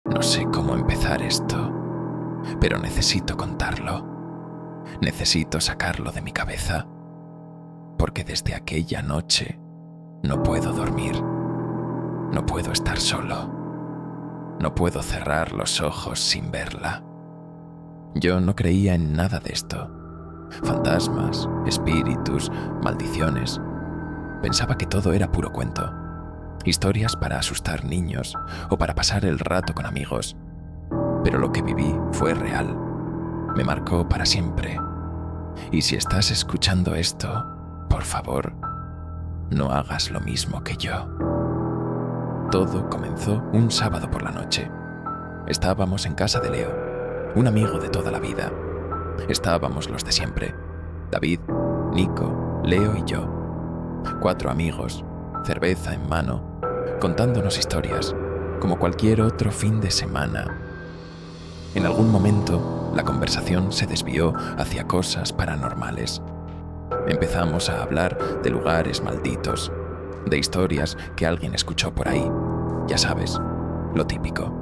No sé cómo empezar esto, pero necesito contarlo. Necesito sacarlo de mi cabeza, porque desde aquella noche no puedo dormir. No puedo estar solo. No puedo cerrar los ojos sin verla. Yo no creía en nada de esto. Fantasmas, espíritus, maldiciones. Pensaba que todo era puro cuento. Historias para asustar niños o para pasar el rato con amigos. Pero lo que viví fue real. Me marcó para siempre. Y si estás escuchando esto, por favor, no hagas lo mismo que yo. Todo comenzó un sábado por la noche. Estábamos en casa de Leo, un amigo de toda la vida. Estábamos los de siempre: David, Nico, Leo y yo. 4 amigos, cerveza en mano, contándonos historias, como cualquier otro fin de semana. En algún momento, la conversación se desvió hacia cosas paranormales. Empezamos a hablar de lugares malditos, de historias que alguien escuchó por ahí. Ya sabes, lo típico.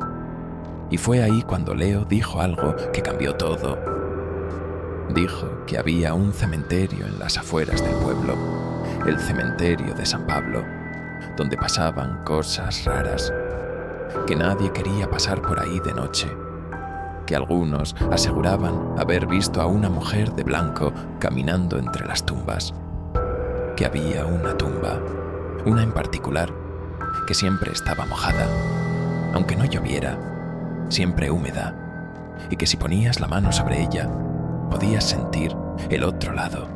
Y fue ahí cuando Leo dijo algo que cambió todo. Dijo que había un cementerio en las afueras del pueblo, el cementerio de San Pablo, donde pasaban cosas raras, que nadie quería pasar por ahí de noche, que algunos aseguraban haber visto a una mujer de blanco caminando entre las tumbas, que había una tumba, una en particular, que siempre estaba mojada, aunque no lloviera, siempre húmeda, y que si ponías la mano sobre ella, podías sentir el otro lado,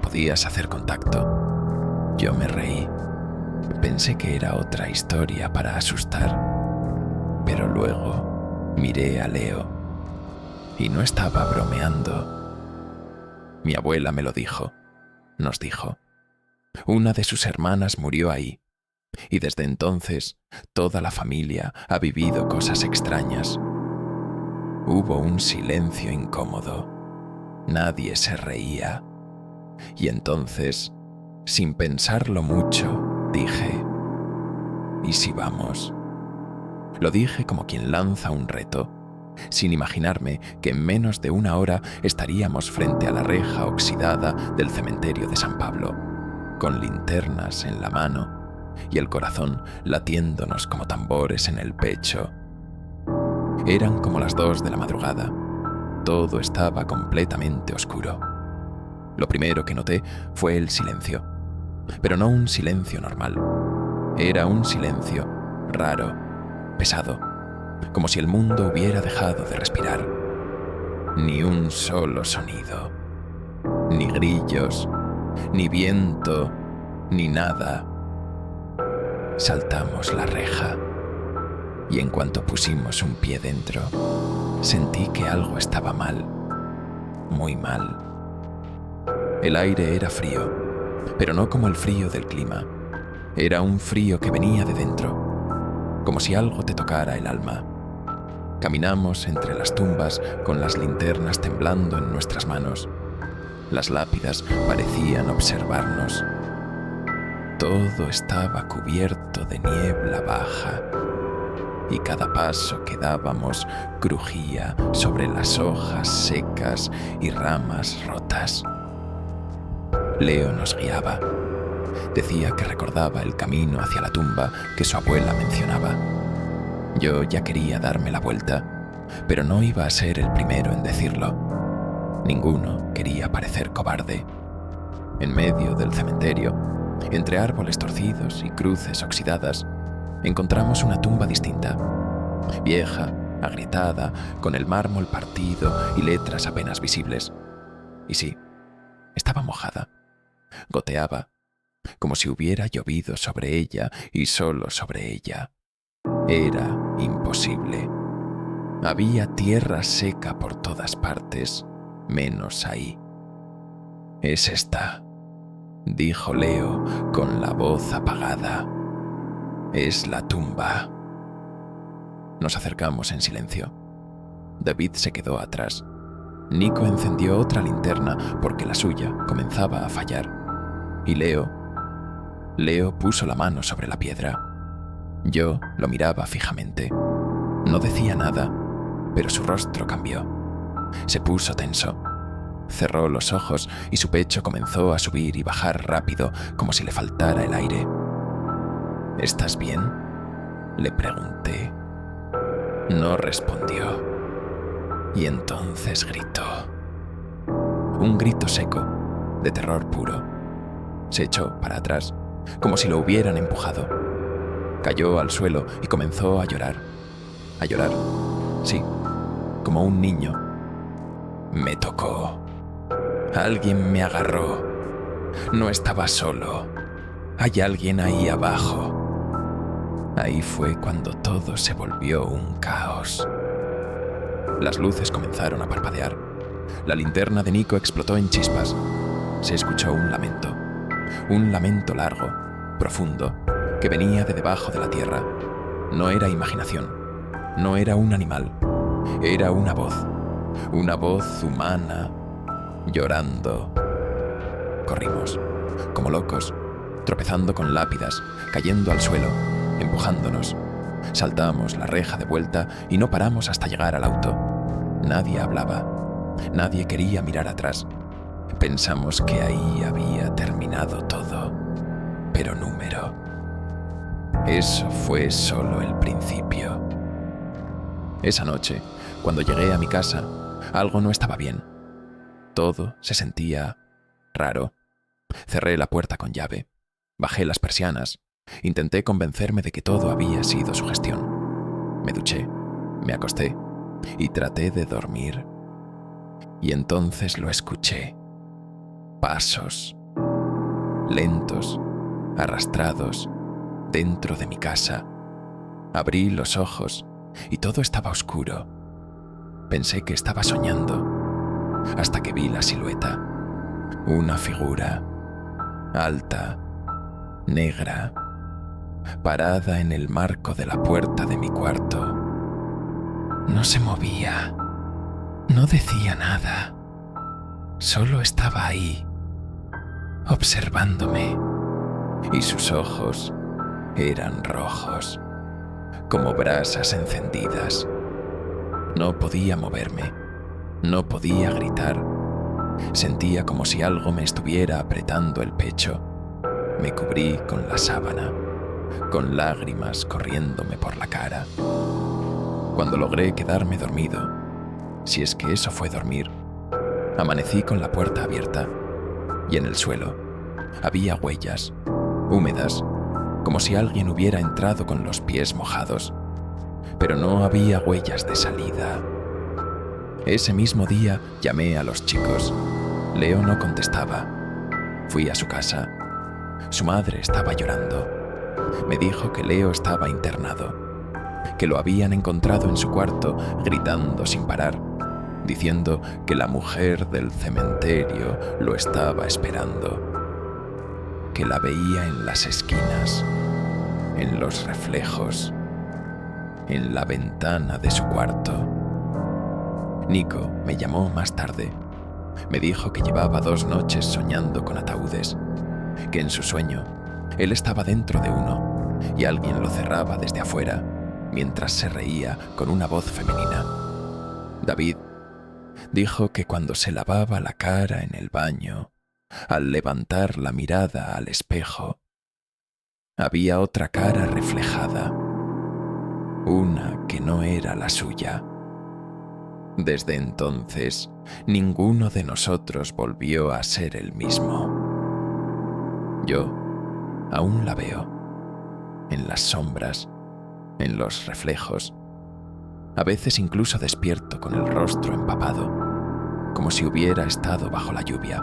podías hacer contacto. Yo me reí. Pensé que era otra historia para asustar, pero luego miré a Leo y no estaba bromeando. Mi abuela me lo dijo, nos dijo. Una de sus hermanas murió ahí y desde entonces toda la familia ha vivido cosas extrañas. Hubo un silencio incómodo. Nadie se reía. Y entonces, sin pensarlo mucho, dije: ¿y si vamos? Lo dije como quien lanza un reto, sin imaginarme que en menos de 1 hora estaríamos frente a la reja oxidada del cementerio de San Pablo, con linternas en la mano y el corazón latiéndonos como tambores en el pecho. Eran como las 2 de la madrugada. Todo estaba completamente oscuro. Lo primero que noté fue el silencio, pero no un silencio normal. Era un silencio raro, pesado, como si el mundo hubiera dejado de respirar. Ni un solo sonido, ni grillos, ni viento, ni nada. Saltamos la reja y en cuanto pusimos un pie dentro, sentí que algo estaba mal, muy mal. El aire era frío, pero no como el frío del clima. Era un frío que venía de dentro, como si algo te tocara el alma. Caminamos entre las tumbas con las linternas temblando en nuestras manos. Las lápidas parecían observarnos. Todo estaba cubierto de niebla baja y cada paso que dábamos crujía sobre las hojas secas y ramas rotas. Leo nos guiaba. Decía que recordaba el camino hacia la tumba que su abuela mencionaba. Yo ya quería darme la vuelta, pero no iba a ser el primero en decirlo. Ninguno quería parecer cobarde. En medio del cementerio, entre árboles torcidos y cruces oxidadas, encontramos una tumba distinta, vieja, agrietada, con el mármol partido y letras apenas visibles. Y sí, estaba mojada. Goteaba, como si hubiera llovido sobre ella y solo sobre ella. Era imposible. Había tierra seca por todas partes, menos ahí. «Es esta», dijo Leo con la voz apagada. «Es la tumba». Nos acercamos en silencio. David se quedó atrás. Nico encendió otra linterna porque la suya comenzaba a fallar. Y Leo puso la mano sobre la piedra. Yo lo miraba fijamente. No decía nada, pero su rostro cambió. Se puso tenso. Cerró los ojos y su pecho comenzó a subir y bajar rápido, como si le faltara el aire. ¿Estás bien?, le pregunté. No respondió. Y entonces gritó. Un grito seco, de terror puro. Se echó para atrás, como si lo hubieran empujado. Cayó al suelo y comenzó a llorar. A llorar, sí, como un niño. Me tocó. Alguien me agarró. No estaba solo. Hay alguien ahí abajo. Ahí fue cuando todo se volvió un caos. Las luces comenzaron a parpadear. La linterna de Nico explotó en chispas. Se escuchó un lamento largo, profundo, que venía de debajo de la tierra. No era imaginación, no era un animal, era una voz humana, llorando. Corrimos, como locos, tropezando con lápidas, cayendo al suelo, empujándonos. Saltamos la reja de vuelta y no paramos hasta llegar al auto. Nadie hablaba, nadie quería mirar atrás. Pensamos que ahí había terminado todo, pero número. Eso fue solo el principio. Esa noche, cuando llegué a mi casa, algo no estaba bien. Todo se sentía raro. Cerré la puerta con llave, bajé las persianas, intenté convencerme de que todo había sido sugestión. Me duché, me acosté y traté de dormir. Y entonces lo escuché. Pasos, lentos, arrastrados, dentro de mi casa. Abrí los ojos y todo estaba oscuro. Pensé que estaba soñando, hasta que vi la silueta. Una figura, alta, negra, parada en el marco de la puerta de mi cuarto. No se movía, no decía nada, solo estaba ahí, observándome, y sus ojos eran rojos, como brasas encendidas. No podía moverme, no podía gritar. Sentía como si algo me estuviera apretando el pecho. Me cubrí con la sábana, con lágrimas corriéndome por la cara. Cuando logré quedarme dormido, si es que eso fue dormir, amanecí con la puerta abierta y en el suelo había huellas, húmedas, como si alguien hubiera entrado con los pies mojados, pero no había huellas de salida. Ese mismo día llamé a los chicos. Leo no contestaba. Fui a su casa. Su madre estaba llorando. Me dijo que Leo estaba internado, que lo habían encontrado en su cuarto gritando sin parar, diciendo que la mujer del cementerio lo estaba esperando, que la veía en las esquinas, en los reflejos, en la ventana de su cuarto. Nico me llamó más tarde. Me dijo que llevaba 2 noches soñando con ataúdes, que en su sueño él estaba dentro de uno y alguien lo cerraba desde afuera mientras se reía con una voz femenina. David dijo que cuando se lavaba la cara en el baño, al levantar la mirada al espejo, había otra cara reflejada, una que no era la suya. Desde entonces, ninguno de nosotros volvió a ser el mismo. Yo aún la veo, en las sombras, en los reflejos. A veces incluso despierto con el rostro empapado, como si hubiera estado bajo la lluvia.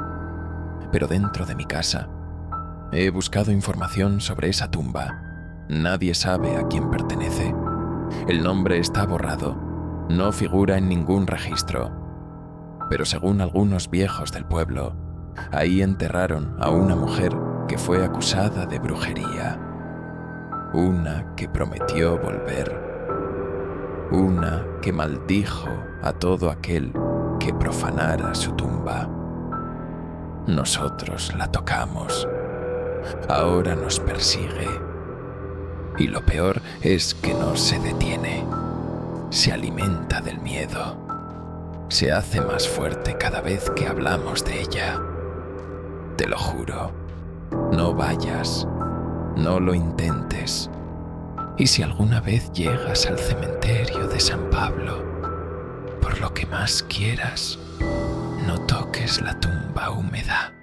Pero dentro de mi casa, he buscado información sobre esa tumba. Nadie sabe a quién pertenece. El nombre está borrado. No figura en ningún registro, pero según algunos viejos del pueblo, ahí enterraron a una mujer que fue acusada de brujería, una que prometió volver, una que maldijo a todo aquel que profanara su tumba. Nosotros la tocamos, ahora nos persigue. Y lo peor es que no se detiene. Se alimenta del miedo. Se hace más fuerte cada vez que hablamos de ella. Te lo juro, no vayas, no lo intentes. Y si alguna vez llegas al cementerio de San Pablo, por lo que más quieras, no toques la tumba húmeda.